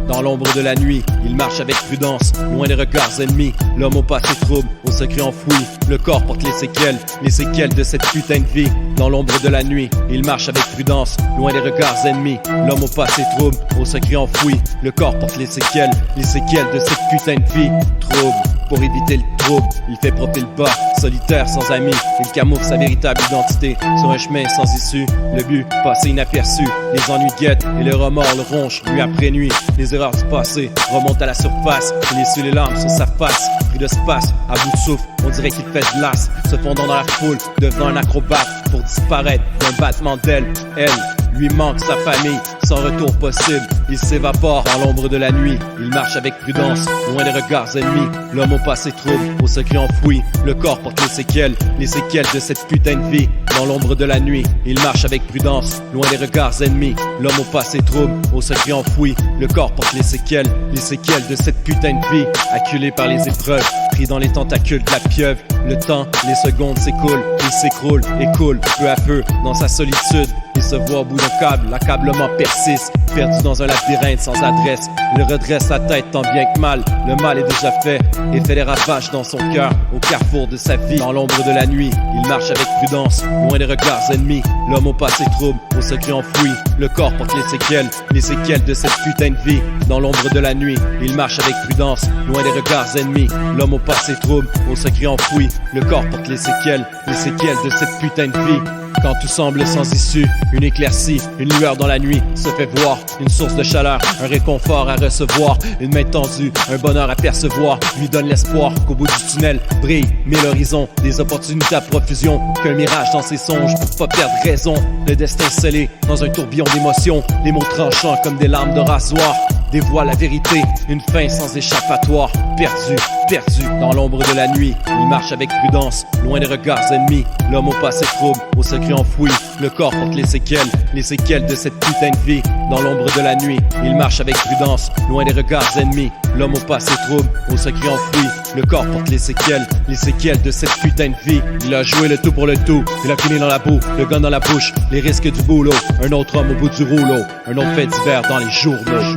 Dans l'ombre de la nuit, il marche avec prudence, loin des regards ennemis. L'homme au passé trouble, au secret enfoui. Le corps porte les séquelles de cette putain de vie. Dans l'ombre de la nuit, il marche avec prudence, loin des regards ennemis. L'homme au passé trouble, au secret enfoui. Le corps porte les séquelles de cette putain de vie. Trouble. Pour éviter le trouble, il fait profil bas, solitaire, sans amis. Il camoufle sa véritable identité sur un chemin sans issue. Le but, passé inaperçu. Les ennuis guettent et le remords le ronge nuit après nuit. Les erreurs du passé remontent à la surface. Il essuie les larmes sur sa face. Pris de space, à bout de souffle, on dirait qu'il fait de l'as. Se fondant dans la foule, devenant un acrobate pour disparaître d'un battement d'aile. Elle lui manque sa famille, sans retour possible. Il s'évapore dans l'ombre de la nuit. Il marche avec prudence, loin des regards ennemis. L'homme au passé trouble, au secret enfoui. Le corps porte les séquelles de cette putain de vie. Dans l'ombre de la nuit, il marche avec prudence, loin des regards ennemis. L'homme au passé trouble, au secret enfoui. Le corps porte les séquelles de cette putain de vie. Acculé par les épreuves, pris dans les tentacules de la pieuvre. Le temps, les secondes s'écoulent, il s'écroule et coule peu à peu dans sa solitude. Il se voit au bout d'un câble, l'accablement persiste. Perdu dans un labyrinthe sans adresse, il redresse la tête tant bien que mal. Le mal est déjà fait et fait des ravages dans son cœur. Au carrefour de sa vie, dans l'ombre de la nuit, il marche avec prudence, loin des regards ennemis. L'homme au passé trouble, au secret enfoui. Le corps porte les séquelles de cette putain de vie. Dans l'ombre de la nuit, il marche avec prudence, loin des regards ennemis. L'homme au passé trouble, au secret enfoui. Le corps porte les séquelles de cette putain de vie. Quand tout semble sans issue, une éclaircie, une lueur dans la nuit se fait voir, une source de chaleur, un réconfort à recevoir, une main tendue, un bonheur à percevoir, lui donne l'espoir qu'au bout du tunnel brille mille horizons, des opportunités à profusion, qu'un mirage dans ses songes pour pas perdre raison, le destin scellé dans un tourbillon d'émotions, les mots tranchants comme des lames de rasoir, dévoile la vérité, une fin sans échappatoire, perdu dans l'ombre de la nuit, il marche avec prudence, loin des regards ennemis, l'homme au passé trouble, au secret enfoui, le corps porte les séquelles de cette putain de vie, dans l'ombre de la nuit, il marche avec prudence, loin des regards ennemis, l'homme au passé trouble, au secret enfoui, le corps porte les séquelles de cette putain de vie, il a joué le tout pour le tout, il a fini dans la boue, le gun dans la bouche, les risques du boulot, un autre homme au bout du rouleau, un autre fait divers dans les journaux.